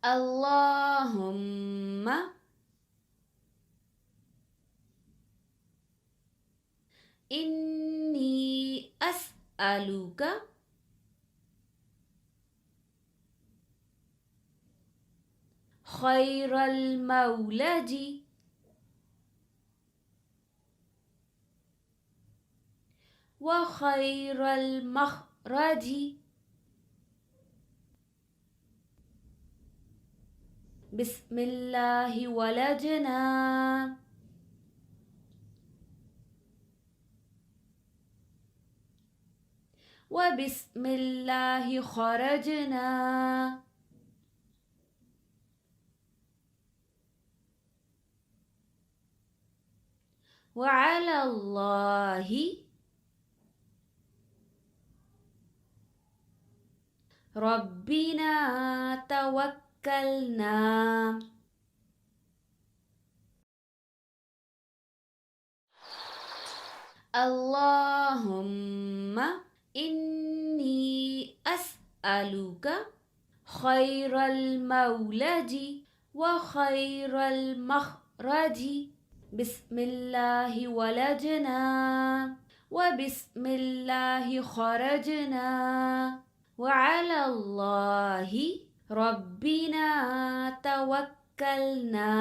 اللهم إني أسألك خير المولد وخير المخرج بسم الله ولجنا وبسم الله خرجنا وعلى الله ربنا توكلنا. اللهم إني أسألك خير المولد وخير المخرج بسم الله ولجنا وبسم الله خرجنا وعلى الله ربنا توكلنا.